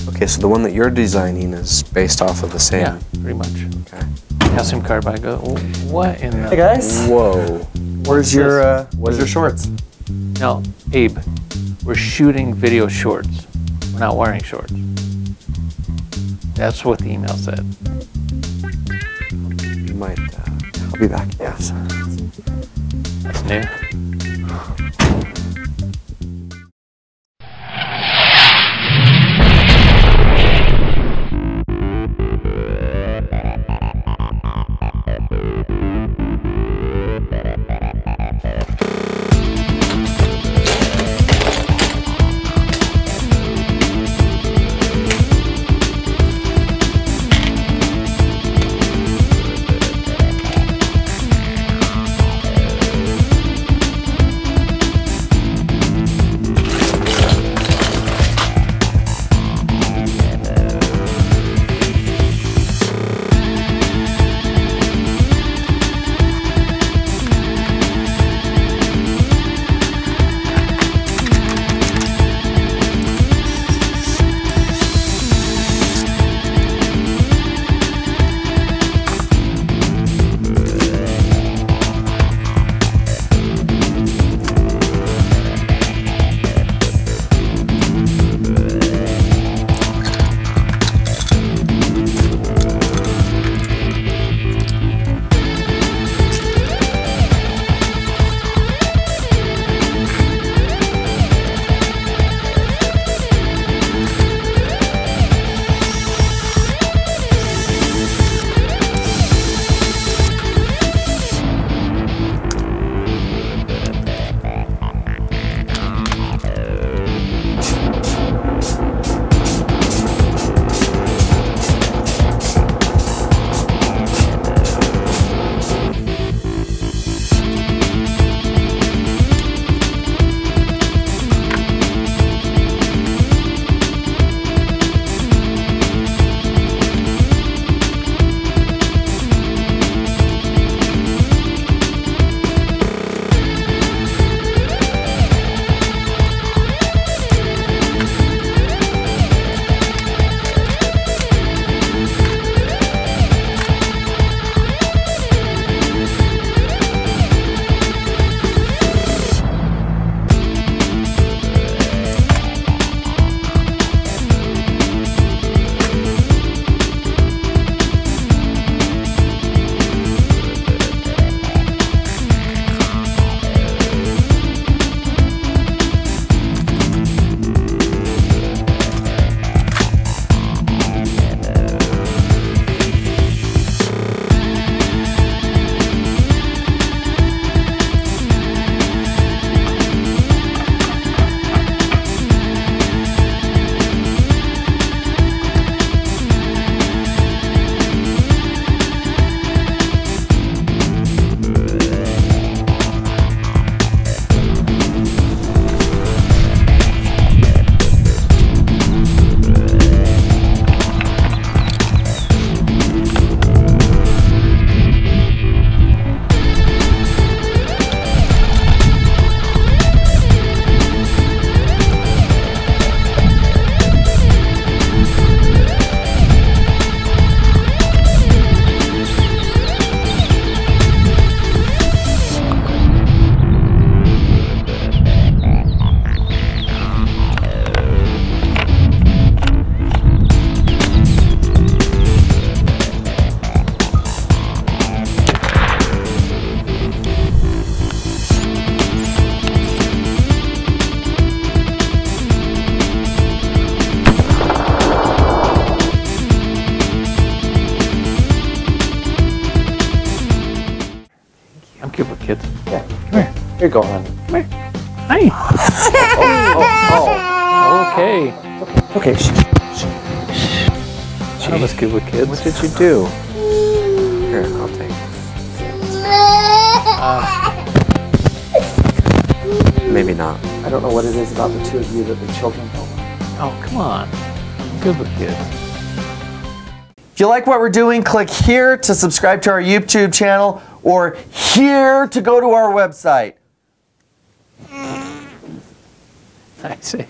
Okay, so the one that you're designing is based off of the same. Yeah, pretty much. Okay. Calcium carbide. Go. What in the? Hey guys. Whoa. Where's your shorts? No, Abe. We're shooting video shorts. We're not wearing shorts. That's what the email said. You might. I'll be back. Yes. That's new. good with kids. Yeah, come here. Here you go, honey. Come here. Hi. Okay. Okay, I was good with kids. What did you do? Here, I'll take it. Maybe not. I don't know what it is about the two of you that the children don't like. Oh, come on. I'm good with kids. If you like what we're doing, click here to subscribe to our YouTube channel or here to go to our website. I see.